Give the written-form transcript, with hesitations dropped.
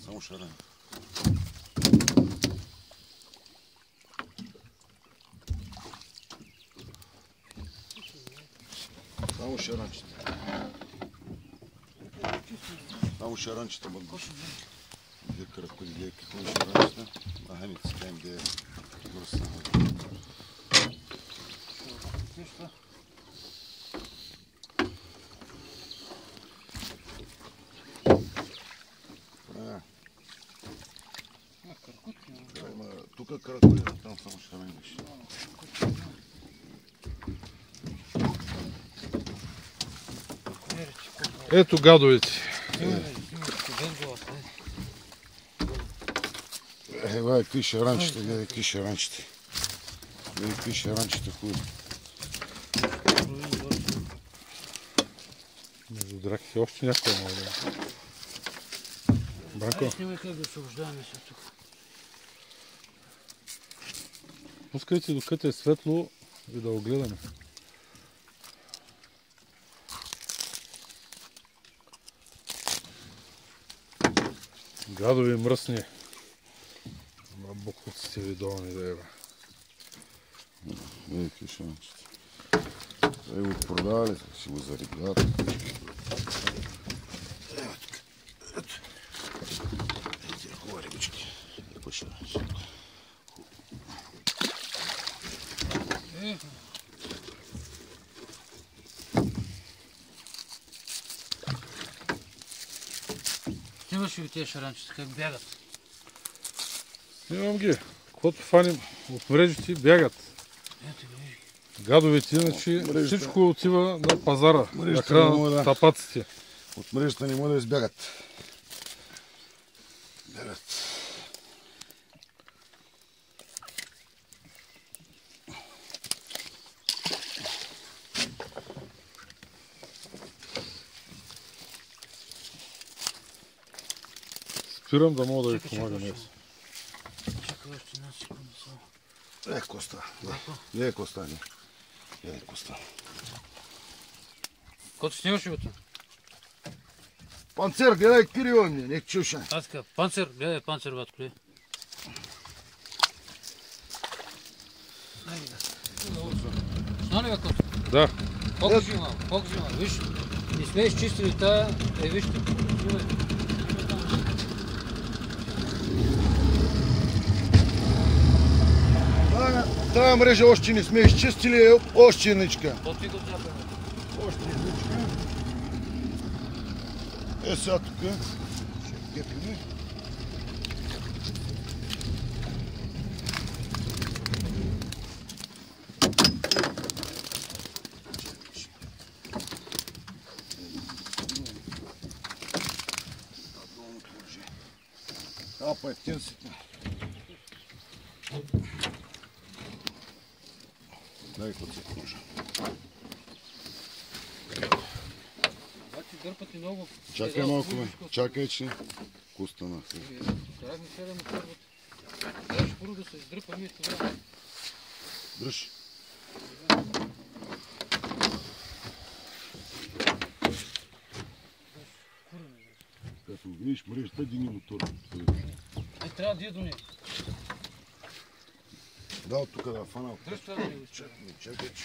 Само шарен. Само шаранчета. Само шаранчета бъдеш. Де кръпка, де какво е шаранчета. Аханите си там, де горса. Тук кръпка, там само шаранчета. Ето гадовете. Ева, какви шаранчета, гледай, какви шаранчета. Гледай, какви шаранчета хубави. Между драките още някаква мога да. Бранко. Снимай как да освобождаваме се тук. Пускайте докато е светло и да огледаме. Гадови мръсни. На буклуците ви долни да ева. Види какви шаранчета. Те го продавали, ще го зарибят. Ева тук. Ето. Ето хубава рибички. Какво шаранчета? Снимаш ли тези шаранчета, как бягат? Снимам ги. Каквото фаним от мрежите бягат. Ето ги, виж ги. Гадовете, иначе всичко отива на пазара. На края тапаците. От мрежата не могат да избягат. Бягат. Спирам да мога да ви помагам. Чакай още една секунда само. Коста. Не е коста, не. Не е коста. Кото снимаш ли го? Панцер, гледай Кирил ми, нека чуша. Аз така, панцер, гледай панцер, батко ли? Знали бе, Кото? Да. Покажи малко, виж. Не сме изчистили тая, вижте. Тая мрежа още не сме изчистили, още едничка. Още го цапаме. Още едничка. Сега тук. Ще кепиме. Апа, ефтин си. Дай коци кожа. Бачи, дърпате много. Чакай малко, бе. Чакай, че кустанах. Карахме сега да му първат. Трябваше първо да се издръпаме и това. Дръж. Като видиш мрежата, дини мотора. Трябва да е до нея. Да, от тук да фана. Дръж това да не го Чакай, че.